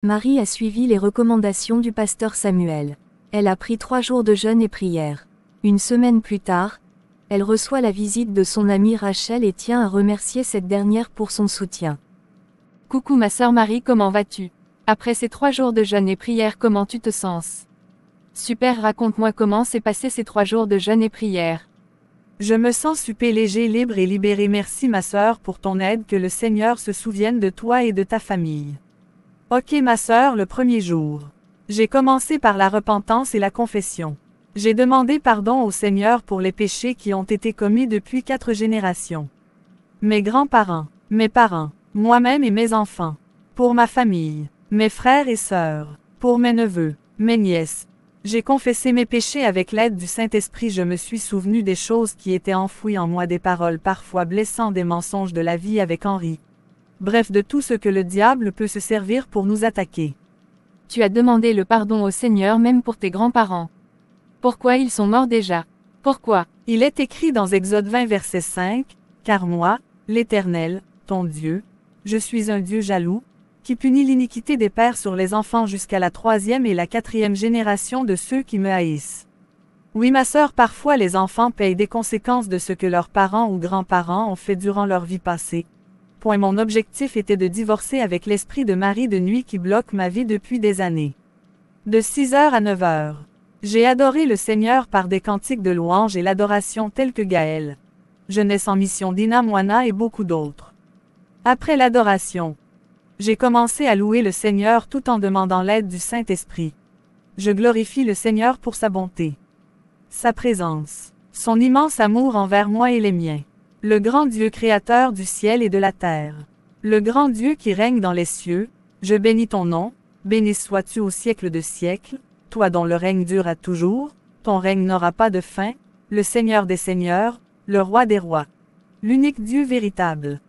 Marie a suivi les recommandations du pasteur Samuel. Elle a pris 3 jours de jeûne et prière. Une semaine plus tard, elle reçoit la visite de son amie Rachel et tient à remercier cette dernière pour son soutien. Coucou ma sœur Marie, comment vas-tu? Après ces 3 jours de jeûne et prière, comment tu te sens? Super, raconte-moi comment s'est passé ces 3 jours de jeûne et prière. Je me sens super léger, libre et libéré. Merci ma sœur pour ton aide, que le Seigneur se souvienne de toi et de ta famille. Ok ma sœur, le premier jour. J'ai commencé par la repentance et la confession. J'ai demandé pardon au Seigneur pour les péchés qui ont été commis depuis 4 générations. Mes grands-parents, mes parents, moi-même et mes enfants. Pour ma famille, mes frères et sœurs, pour mes neveux, mes nièces. J'ai confessé mes péchés avec l'aide du Saint-Esprit. Je me suis souvenu des choses qui étaient enfouies en moi, des paroles parfois blessantes, des mensonges, de la vie avec Henri. Bref, de tout ce que le diable peut se servir pour nous attaquer. Tu as demandé le pardon au Seigneur même pour tes grands-parents. Pourquoi ils sont morts déjà? Pourquoi? Il est écrit dans Exode 20 verset 5, « Car moi, l'Éternel, ton Dieu, je suis un Dieu jaloux, qui punit l'iniquité des pères sur les enfants jusqu'à la 3e et la 4e génération de ceux qui me haïssent. » Oui ma sœur, parfois les enfants payent des conséquences de ce que leurs parents ou grands-parents ont fait durant leur vie passée. Mon objectif était de divorcer avec l'esprit de mari de nuit qui bloque ma vie depuis des années. De 6h à 9h. J'ai adoré le Seigneur par des cantiques de louange et l'adoration tels que Gaël, Jeunesse en mission, Dina Moana et beaucoup d'autres. Après l'adoration, j'ai commencé à louer le Seigneur tout en demandant l'aide du Saint-Esprit. Je glorifie le Seigneur pour sa bonté, sa présence, son immense amour envers moi et les miens. Le grand Dieu créateur du ciel et de la terre. Le grand Dieu qui règne dans les cieux, je bénis ton nom, béni sois-tu au siècle de siècles, toi dont le règne dure à toujours, ton règne n'aura pas de fin, le Seigneur des seigneurs, le roi des rois. L'unique Dieu véritable.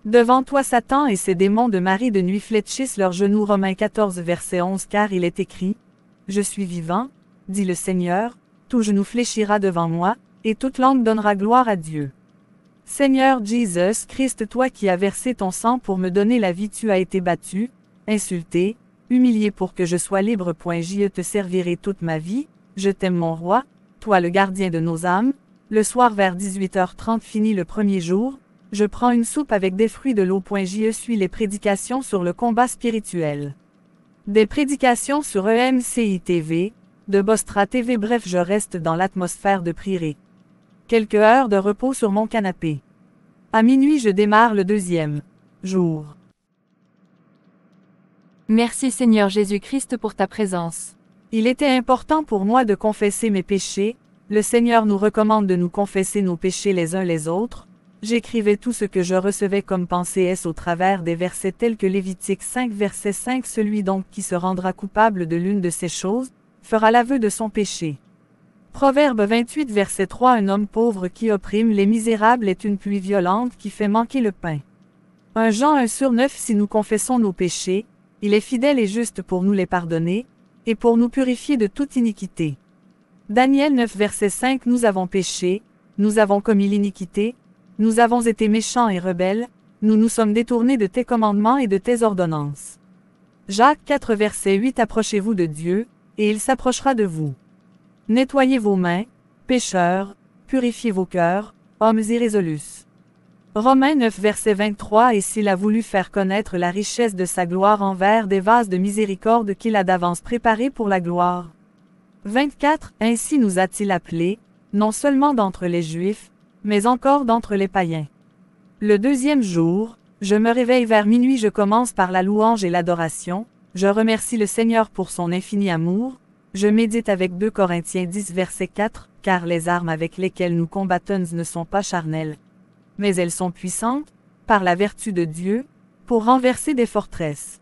Devant toi Satan et ses démons de mari de nuit fléchissent leurs genoux. Romains 14 verset 11. Car il est écrit, « Je suis vivant, dit le Seigneur, tout genou fléchira devant moi, et toute langue donnera gloire à Dieu. » Seigneur Jesus Christ, toi qui as versé ton sang pour me donner la vie, tu as été battu, insulté, humilié pour que je sois libre. Je te servirai toute ma vie, je t'aime mon roi, toi le gardien de nos âmes. Le soir vers 18h30 fini le premier jour, je prends une soupe avec des fruits de l'eau. Je suis les prédications sur le combat spirituel. Des prédications sur EMCI TV, de Bostra TV. Bref, je reste dans l'atmosphère de prière. Quelques heures de repos sur mon canapé. À minuit, je démarre le 2e jour. Merci Seigneur Jésus-Christ pour ta présence. Il était important pour moi de confesser mes péchés. Le Seigneur nous recommande de nous confesser nos péchés les uns les autres. J'écrivais tout ce que je recevais comme pensée au travers des versets tels que Lévitique 5 verset 5. Celui donc qui se rendra coupable de l'une de ces choses, fera l'aveu de son péché. Proverbe 28 verset 3. Un homme pauvre qui opprime les misérables est une pluie violente qui fait manquer le pain. 1 Jean 1 sur 9. Si nous confessons nos péchés, il est fidèle et juste pour nous les pardonner, et pour nous purifier de toute iniquité. Daniel 9 verset 5. Nous avons péché, nous avons commis l'iniquité, nous avons été méchants et rebelles, nous nous sommes détournés de tes commandements et de tes ordonnances. Jacques 4 verset 8. Approchez-vous de Dieu, et il s'approchera de vous. Nettoyez vos mains, pécheurs, purifiez vos cœurs, hommes irrésolus. Romains 9 verset 23. Et s'il a voulu faire connaître la richesse de sa gloire envers des vases de miséricorde qu'il a d'avance préparés pour la gloire. 24. Ainsi nous a-t-il appelés, non seulement d'entre les Juifs, mais encore d'entre les païens. Le 2e jour, je me réveille vers minuit. Je commence par la louange et l'adoration. Je remercie le Seigneur pour son infini amour. Je médite avec 2 Corinthiens 10 verset 4, « Car les armes avec lesquelles nous combattons ne sont pas charnelles, mais elles sont puissantes, par la vertu de Dieu, pour renverser des forteresses. »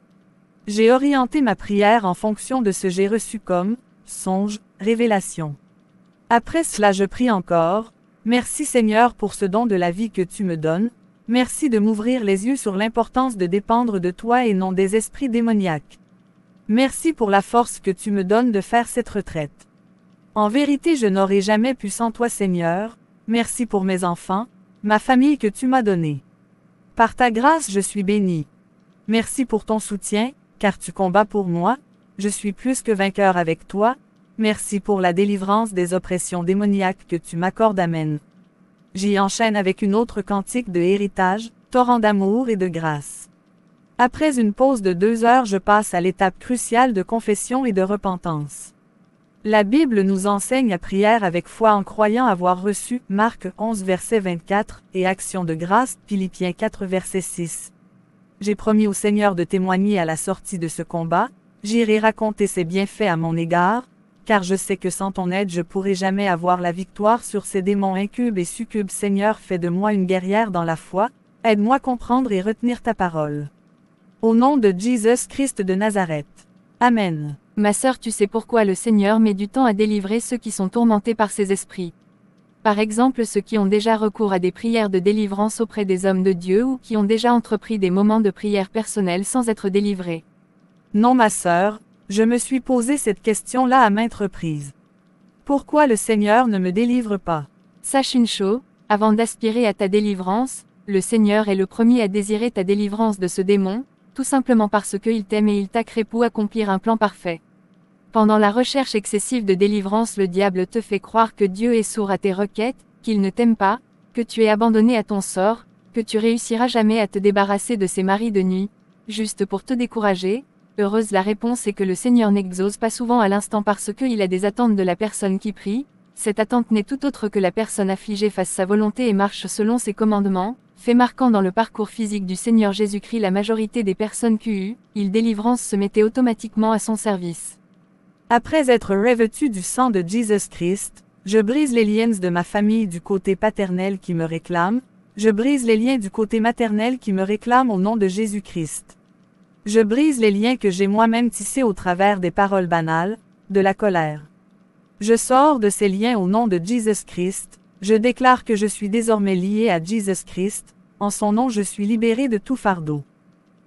J'ai orienté ma prière en fonction de ce que j'ai reçu comme songe, révélation. Après cela je prie encore, « Merci Seigneur pour ce don de la vie que tu me donnes, merci de m'ouvrir les yeux sur l'importance de dépendre de toi et non des esprits démoniaques. Merci pour la force que tu me donnes de faire cette retraite. En vérité, je n'aurais jamais pu sans toi, Seigneur. Merci pour mes enfants, ma famille que tu m'as donnée. Par ta grâce, je suis béni. Merci pour ton soutien, car tu combats pour moi, je suis plus que vainqueur avec toi, merci pour la délivrance des oppressions démoniaques que tu m'accordes. Amen. J'y enchaîne avec une autre cantique de héritage, torrent d'amour et de grâce. Après une pause de 2 heures, je passe à l'étape cruciale de confession et de repentance. La Bible nous enseigne la prière avec foi en croyant avoir reçu, Marc 11 verset 24, et action de grâce, Philippiens 4 verset 6. J'ai promis au Seigneur de témoigner à la sortie de ce combat, j'irai raconter ses bienfaits à mon égard, car je sais que sans ton aide je pourrai jamais avoir la victoire sur ces démons incubes et succubes. Seigneur, fais de moi une guerrière dans la foi, aide-moi à comprendre et retenir ta parole. Au nom de Jésus Christ de Nazareth. Amen. Ma sœur, tu sais pourquoi le Seigneur met du temps à délivrer ceux qui sont tourmentés par ces esprits. Par exemple ceux qui ont déjà recours à des prières de délivrance auprès des hommes de Dieu ou qui ont déjà entrepris des moments de prière personnelle sans être délivrés. Non ma sœur, je me suis posé cette question-là à maintes reprises. Pourquoi le Seigneur ne me délivre pas? Sache une chose, avant d'aspirer à ta délivrance, le Seigneur est le premier à désirer ta délivrance de ce démon, tout simplement parce qu'il t'aime et il t'a créé pour accomplir un plan parfait. Pendant la recherche excessive de délivrance, le diable te fait croire que Dieu est sourd à tes requêtes, qu'il ne t'aime pas, que tu es abandonné à ton sort, que tu réussiras jamais à te débarrasser de ces maris de nuit, juste pour te décourager. Heureuse la réponse est que le Seigneur n'exauce pas souvent à l'instant parce qu'il a des attentes de la personne qui prie. Cette attente n'est tout autre que la personne affligée fasse sa volonté et marche selon ses commandements. Fait marquant dans le parcours physique du Seigneur Jésus-Christ, la majorité des personnes qui délivrance se mettaient automatiquement à son service. Après être revêtu du sang de Jésus-Christ, je brise les liens de ma famille du côté paternel qui me réclament, je brise les liens du côté maternel qui me réclament au nom de Jésus-Christ. Je brise les liens que j'ai moi-même tissés au travers des paroles banales, de la colère. Je sors de ces liens au nom de Jésus-Christ. Je déclare que je suis désormais lié à Jésus-Christ, en son nom je suis libéré de tout fardeau.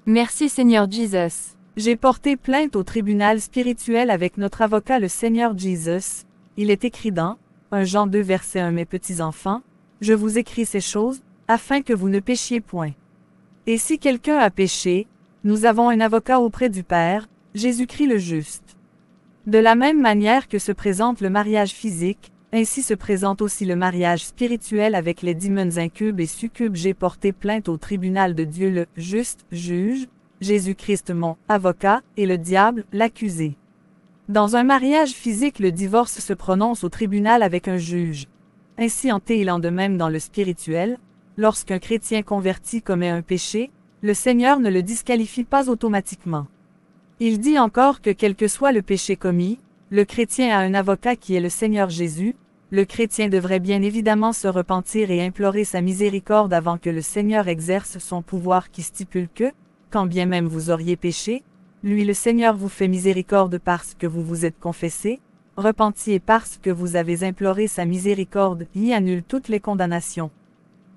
Merci Seigneur Jésus. J'ai porté plainte au tribunal spirituel avec notre avocat le Seigneur Jésus. Il est écrit dans 1 Jean 2 verset 1 Mes petits enfants, je vous écris ces choses, afin que vous ne péchiez point. Et si quelqu'un a péché, nous avons un avocat auprès du Père, Jésus-Christ le juste. De la même manière que se présente le mariage physique, ainsi se présente aussi le mariage spirituel avec les démons incubes et succubes. J'ai porté plainte au tribunal de Dieu le juste juge, Jésus-Christ mon avocat, et le diable l'accusé. Dans un mariage physique, le divorce se prononce au tribunal avec un juge. Ainsi il en de même dans le spirituel, lorsqu'un chrétien converti commet un péché, le Seigneur ne le disqualifie pas automatiquement. Il dit encore que quel que soit le péché commis, le chrétien a un avocat qui est le Seigneur Jésus. Le chrétien devrait bien évidemment se repentir et implorer sa miséricorde avant que le Seigneur exerce son pouvoir qui stipule que, quand bien même vous auriez péché, lui le Seigneur vous fait miséricorde parce que vous vous êtes confessé, repenti et parce que vous avez imploré sa miséricorde, y annule toutes les condamnations.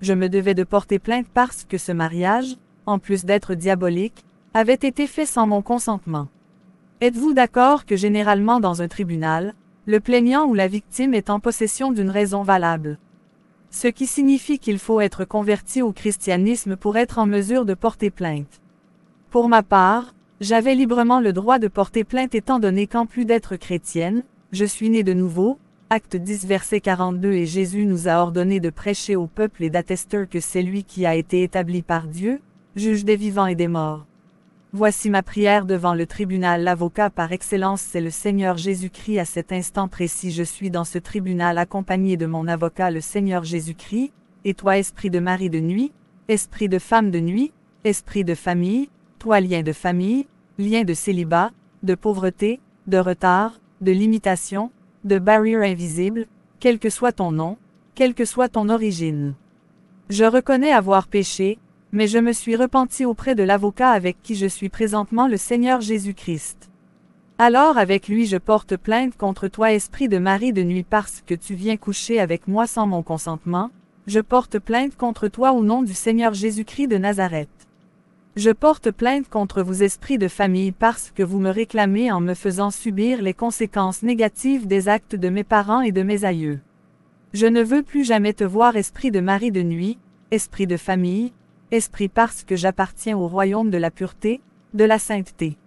Je me devais de porter plainte parce que ce mariage, en plus d'être diabolique, avait été fait sans mon consentement. Êtes-vous d'accord que généralement dans un tribunal, le plaignant ou la victime est en possession d'une raison valable? Ce qui signifie qu'il faut être converti au christianisme pour être en mesure de porter plainte. Pour ma part, j'avais librement le droit de porter plainte étant donné qu'en plus d'être chrétienne, je suis née de nouveau, Acte 10 verset 42 et Jésus nous a ordonné de prêcher au peuple et d'attester que c'est lui qui a été établi par Dieu, juge des vivants et des morts. Voici ma prière devant le tribunal. L'avocat par excellence c'est le Seigneur Jésus-Christ. À cet instant précis je suis dans ce tribunal accompagné de mon avocat le Seigneur Jésus-Christ, et toi esprit de mari de nuit, esprit de femme de nuit, esprit de famille, toi lien de famille, lien de célibat, de pauvreté, de retard, de limitation, de barrière invisible, quel que soit ton nom, quelle que soit ton origine. Je reconnais avoir péché, mais je me suis repenti auprès de l'avocat avec qui je suis présentement le Seigneur Jésus-Christ. Alors avec lui je porte plainte contre toi esprit de mari de nuit parce que tu viens coucher avec moi sans mon consentement, je porte plainte contre toi au nom du Seigneur Jésus-Christ de Nazareth. Je porte plainte contre vous esprits de famille parce que vous me réclamez en me faisant subir les conséquences négatives des actes de mes parents et de mes aïeux. Je ne veux plus jamais te voir esprit de mari de nuit, esprit de famille, esprit parce que j'appartiens au royaume de la pureté, de la sainteté.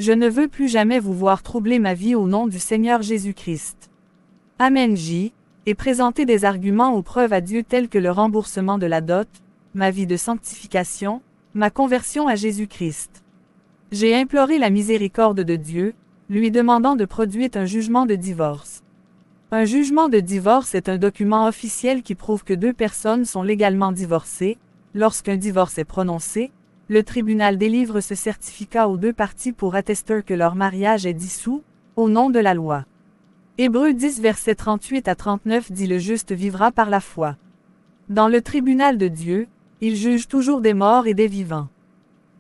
Je ne veux plus jamais vous voir troubler ma vie au nom du Seigneur Jésus-Christ. Amen. Et présenter des arguments ou preuves à Dieu tels que le remboursement de la dot, ma vie de sanctification, ma conversion à Jésus-Christ. J'ai imploré la miséricorde de Dieu, lui demandant de produire un jugement de divorce. Un jugement de divorce est un document officiel qui prouve que deux personnes sont légalement divorcées. Lorsqu'un divorce est prononcé, le tribunal délivre ce certificat aux deux parties pour attester que leur mariage est dissous, au nom de la loi. Hébreux 10 versets 38 à 39 dit: Le juste vivra par la foi. Dans le tribunal de Dieu, il juge toujours des morts et des vivants.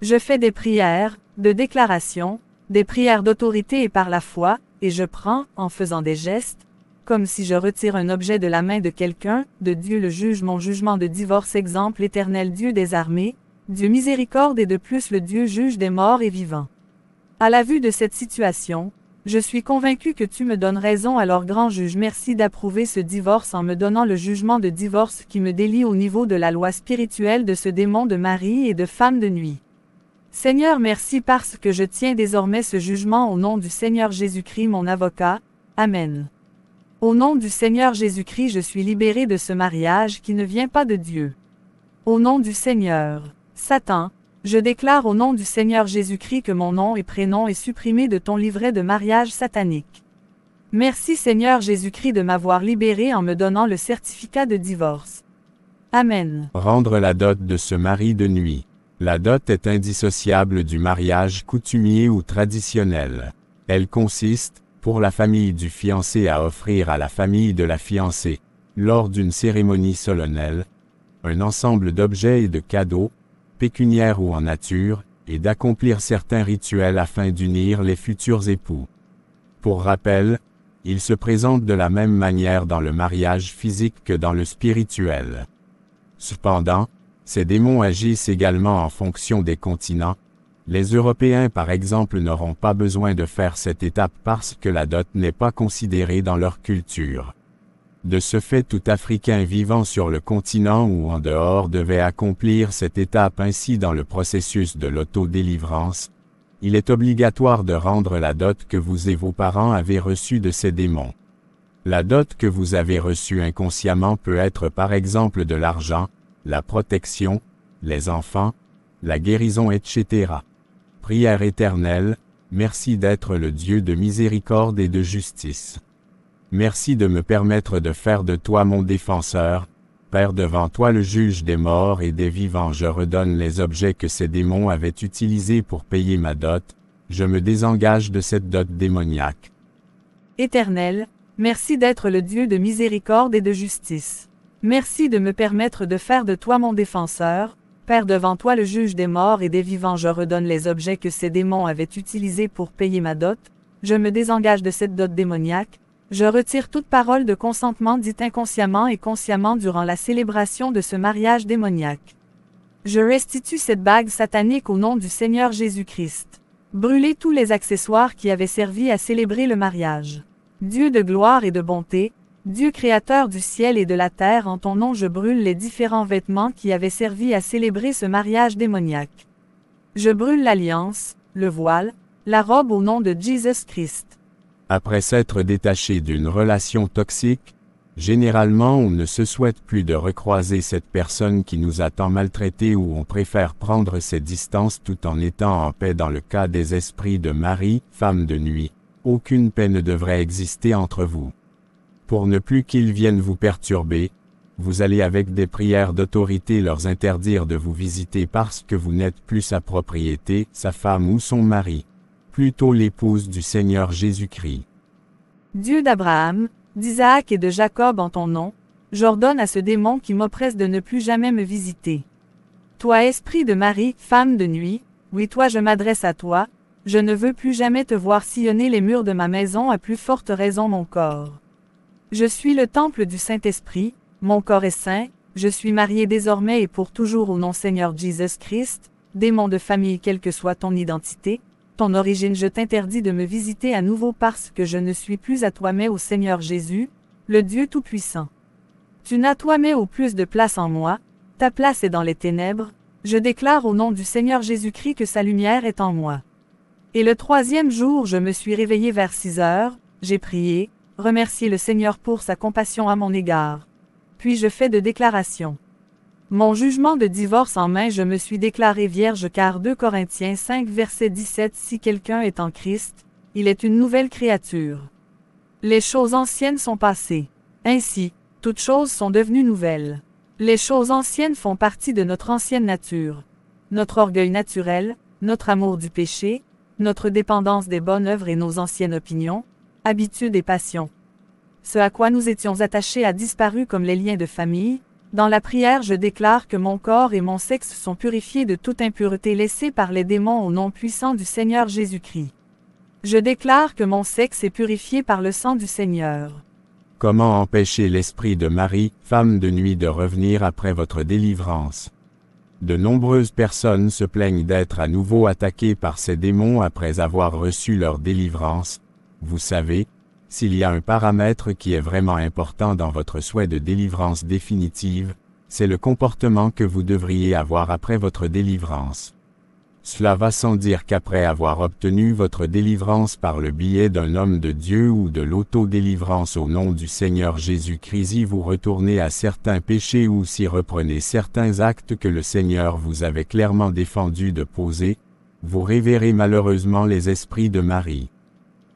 Je fais des prières, de déclaration, des prières d'autorité et par la foi, et je prends, en faisant des gestes, comme si je retire un objet de la main de quelqu'un, de Dieu le juge mon jugement de divorce. Exemple: l'Éternel Dieu des armées, Dieu miséricorde et de plus le Dieu juge des morts et vivants. À la vue de cette situation, je suis convaincu que tu me donnes raison, alors grand juge, merci d'approuver ce divorce en me donnant le jugement de divorce qui me délie au niveau de la loi spirituelle de ce démon de mari et de femme de nuit. Seigneur, merci parce que je tiens désormais ce jugement au nom du Seigneur Jésus-Christ mon avocat. Amen. Au nom du Seigneur Jésus-Christ, je suis libéré de ce mariage qui ne vient pas de Dieu. Au nom du Seigneur Satan, je déclare au nom du Seigneur Jésus-Christ que mon nom et prénom est supprimé de ton livret de mariage satanique. Merci Seigneur Jésus-Christ de m'avoir libéré en me donnant le certificat de divorce. Amen. Rendre la dot de ce mari de nuit. La dot est indissociable du mariage coutumier ou traditionnel. Elle consiste, pour la famille du fiancé, à offrir à la famille de la fiancée, lors d'une cérémonie solennelle, un ensemble d'objets et de cadeaux, pécuniaires ou en nature, et d'accomplir certains rituels afin d'unir les futurs époux. Pour rappel, il se présente de la même manière dans le mariage physique que dans le spirituel. Cependant, ces démons agissent également en fonction des continents. Les Européens par exemple n'auront pas besoin de faire cette étape parce que la dot n'est pas considérée dans leur culture. De ce fait, tout Africain vivant sur le continent ou en dehors devait accomplir cette étape. Ainsi, dans le processus de l'auto-délivrance, il est obligatoire de rendre la dot que vous et vos parents avez reçue de ces démons. La dot que vous avez reçue inconsciemment peut être par exemple de l'argent, la protection, les enfants, la guérison, etc. Prière éternelle, merci d'être le Dieu de miséricorde et de justice. Merci de me permettre de faire de toi mon défenseur. Père, devant toi le juge des morts et des vivants, je redonne les objets que ces démons avaient utilisés pour payer ma dot. Je me désengage de cette dot démoniaque. Éternel, merci d'être le Dieu de miséricorde et de justice. Merci de me permettre de faire de toi mon défenseur. Père, devant toi le juge des morts et des vivants, je redonne les objets que ces démons avaient utilisés pour payer ma dot. Je me désengage de cette dot démoniaque. Je retire toute parole de consentement dite inconsciemment et consciemment durant la célébration de ce mariage démoniaque. Je restitue cette bague satanique au nom du Seigneur Jésus-Christ. Brûlez tous les accessoires qui avaient servi à célébrer le mariage. Dieu de gloire et de bonté, Dieu créateur du ciel et de la terre, en ton nom je brûle les différents vêtements qui avaient servi à célébrer ce mariage démoniaque. Je brûle l'alliance, le voile, la robe au nom de Jésus-Christ. Après s'être détaché d'une relation toxique, généralement on ne se souhaite plus de recroiser cette personne qui nous a tant maltraités, ou on préfère prendre ses distances tout en étant en paix. Dans le cas des esprits de mari, femme de nuit, aucune paix ne devrait exister entre vous. Pour ne plus qu'ils viennent vous perturber, vous allez avec des prières d'autorité leur interdire de vous visiter parce que vous n'êtes plus sa propriété, sa femme ou son mari. Plutôt l'épouse du Seigneur Jésus-Christ. Dieu d'Abraham, d'Isaac et de Jacob, en ton nom, j'ordonne à ce démon qui m'oppresse de ne plus jamais me visiter. Toi, esprit de Marie, femme de nuit, oui, toi, je m'adresse à toi, je ne veux plus jamais te voir sillonner les murs de ma maison, à plus forte raison mon corps. Je suis le temple du Saint-Esprit, mon corps est saint, je suis marié désormais et pour toujours au nom Seigneur Jésus-Christ, démon de famille, quelle que soit ton identité, ton origine, je t'interdis de me visiter à nouveau parce que je ne suis plus à toi mais au Seigneur Jésus, le Dieu Tout-Puissant. Tu n'as toi mais au plus de place en moi, ta place est dans les ténèbres, je déclare au nom du Seigneur Jésus-Christ que sa lumière est en moi. Et le troisième jour je me suis réveillé vers 6 heures, j'ai prié, remercié le Seigneur pour sa compassion à mon égard. Puis je fais de déclarations. Mon jugement de divorce en main, je me suis déclarée vierge car 2 Corinthiens 5 verset 17 si quelqu'un est en Christ, il est une nouvelle créature. Les choses anciennes sont passées. Ainsi, toutes choses sont devenues nouvelles. Les choses anciennes font partie de notre ancienne nature. Notre orgueil naturel, notre amour du péché, notre dépendance des bonnes œuvres et nos anciennes opinions, habitudes et passions. Ce à quoi nous étions attachés a disparu comme les liens de famille. Dans la prière, je déclare que mon corps et mon sexe sont purifiés de toute impureté laissée par les démons au nom puissant du Seigneur Jésus-Christ. Je déclare que mon sexe est purifié par le sang du Seigneur. Comment empêcher l'esprit de Marie, femme de nuit, de revenir après votre délivrance? De nombreuses personnes se plaignent d'être à nouveau attaquées par ces démons après avoir reçu leur délivrance. Vous savez, s'il y a un paramètre qui est vraiment important dans votre souhait de délivrance définitive, c'est le comportement que vous devriez avoir après votre délivrance. Cela va sans dire qu'après avoir obtenu votre délivrance par le biais d'un homme de Dieu ou de l'auto-délivrance au nom du Seigneur Jésus-Christ, si vous retournez à certains péchés ou si reprenez certains actes que le Seigneur vous avait clairement défendu de poser, vous révérez malheureusement les esprits de Marie.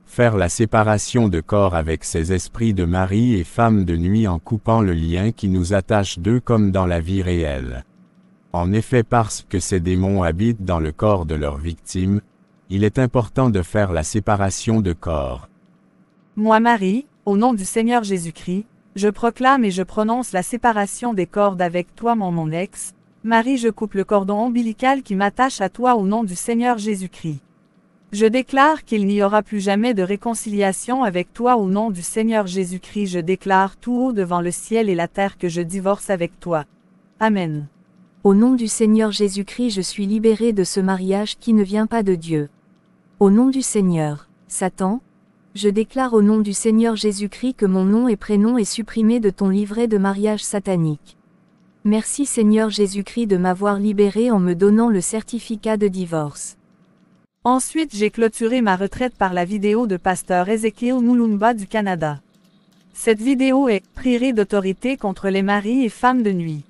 Faire la séparation de corps avec ces esprits de Marie et femme de nuit en coupant le lien qui nous attache d'eux comme dans la vie réelle. En effet, parce que ces démons habitent dans le corps de leurs victimes, il est important de faire la séparation de corps. Moi Marie, au nom du Seigneur Jésus-Christ, je proclame et je prononce la séparation des cordes avec toi mon ex. Marie, je coupe le cordon ombilical qui m'attache à toi au nom du Seigneur Jésus-Christ. Je déclare qu'il n'y aura plus jamais de réconciliation avec toi au nom du Seigneur Jésus-Christ. Je déclare tout haut devant le ciel et la terre que je divorce avec toi. Amen. Au nom du Seigneur Jésus-Christ, je suis libéré de ce mariage qui ne vient pas de Dieu. Au nom du Seigneur, Satan, je déclare au nom du Seigneur Jésus-Christ que mon nom et prénom est supprimé de ton livret de mariage satanique. Merci Seigneur Jésus-Christ de m'avoir libéré en me donnant le certificat de divorce. Ensuite, j'ai clôturé ma retraite par la vidéo de pasteur Ezekiel Mulumba du Canada. Cette vidéo est « Prieuré d'autorité contre les maris et femmes de nuit ».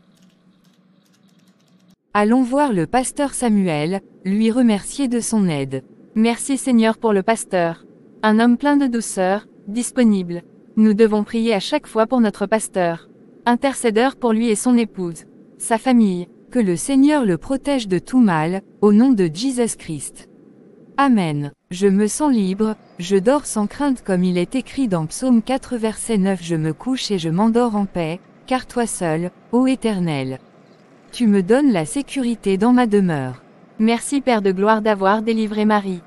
Allons voir le pasteur Samuel, lui remercier de son aide. Merci Seigneur pour le pasteur. Un homme plein de douceur, disponible. Nous devons prier à chaque fois pour notre pasteur. Intercédeur pour lui et son épouse. Sa famille. Que le Seigneur le protège de tout mal, au nom de Jésus Christ. Amen. Je me sens libre, je dors sans crainte comme il est écrit dans Psaume 4 verset 9. Je me couche et je m'endors en paix, car toi seul, ô Éternel, tu me donnes la sécurité dans ma demeure. Merci Père de gloire d'avoir délivré Marie.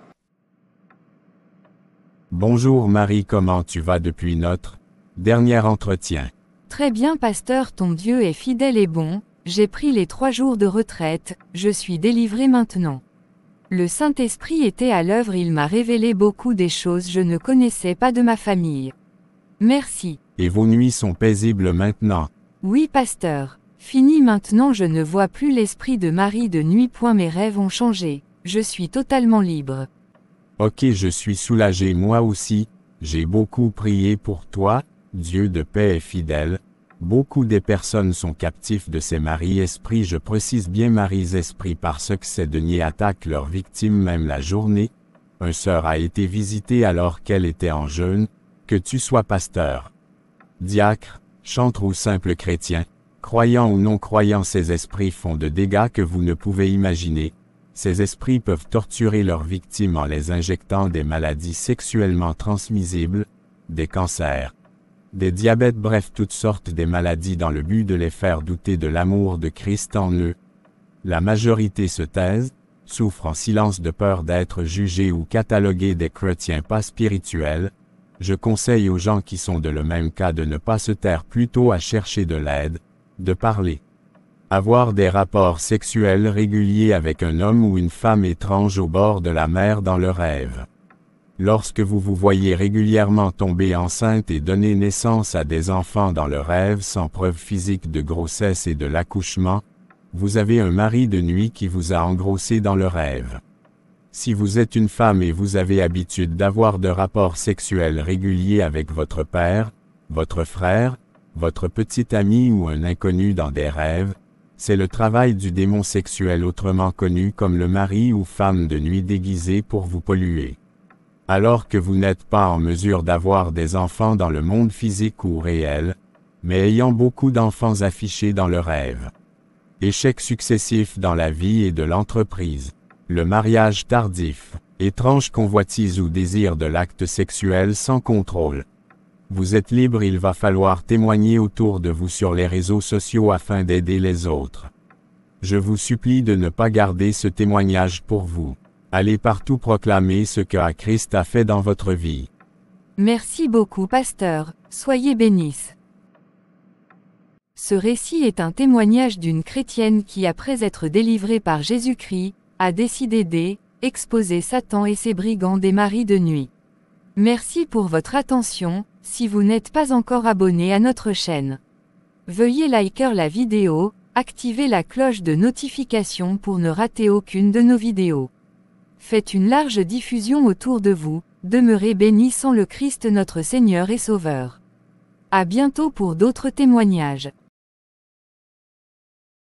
Bonjour Marie, comment tu vas depuis notre dernier entretien? Très bien pasteur, ton Dieu est fidèle et bon, j'ai pris les 3 jours de retraite, je suis délivré maintenant. Le Saint-Esprit était à l'œuvre, il m'a révélé beaucoup des choses je ne connaissais pas de ma famille. Merci. Et vos nuits sont paisibles maintenant? Oui pasteur. Fini maintenant, je ne vois plus l'esprit de Marie de nuit. Mes rêves ont changé. Je suis totalement libre. Ok, je suis soulagé moi aussi. J'ai beaucoup prié pour toi, Dieu de paix est fidèle. Beaucoup des personnes sont captifs de ces maris-esprits. Je précise bien maris-esprits parce que ces deniers attaquent leurs victimes même la journée. Un sœur a été visitée alors qu'elle était en jeûne. Que tu sois pasteur, diacre, chantre ou simple chrétien, croyant ou non croyant, ces esprits font de dégâts que vous ne pouvez imaginer. Ces esprits peuvent torturer leurs victimes en les injectant des maladies sexuellement transmissibles, des cancers, des diabètes, bref toutes sortes de maladies dans le but de les faire douter de l'amour de Christ en eux. La majorité se taise, souffre en silence de peur d'être jugés ou catalogués des chrétiens pas spirituels. Je conseille aux gens qui sont de le même cas de ne pas se taire, plutôt à chercher de l'aide, de parler. Avoir des rapports sexuels réguliers avec un homme ou une femme étrange au bord de la mer dans le rêve. Lorsque vous vous voyez régulièrement tomber enceinte et donner naissance à des enfants dans le rêve sans preuve physique de grossesse et de l'accouchement, vous avez un mari de nuit qui vous a engrossé dans le rêve. Si vous êtes une femme et vous avez habitude d'avoir de rapports sexuels réguliers avec votre père, votre frère, votre petit ami ou un inconnu dans des rêves, c'est le travail du démon sexuel autrement connu comme le mari ou femme de nuit déguisé pour vous polluer. Alors que vous n'êtes pas en mesure d'avoir des enfants dans le monde physique ou réel, mais ayant beaucoup d'enfants affichés dans le rêve. Échecs successifs dans la vie et de l'entreprise. Le mariage tardif. Étrange convoitise ou désir de l'acte sexuel sans contrôle. Vous êtes libre, il va falloir témoigner autour de vous sur les réseaux sociaux afin d'aider les autres. Je vous supplie de ne pas garder ce témoignage pour vous. Allez partout proclamer ce que Christ a fait dans votre vie. Merci beaucoup, pasteur, soyez bénis. Ce récit est un témoignage d'une chrétienne qui, après être délivrée par Jésus-Christ, a décidé d'exposer Satan et ses brigands des maris de nuit. Merci pour votre attention. Si vous n'êtes pas encore abonné à notre chaîne, veuillez liker la vidéo, activer la cloche de notification pour ne rater aucune de nos vidéos. Faites une large diffusion autour de vous, demeurez bénis sans le Christ notre Seigneur et Sauveur. À bientôt pour d'autres témoignages.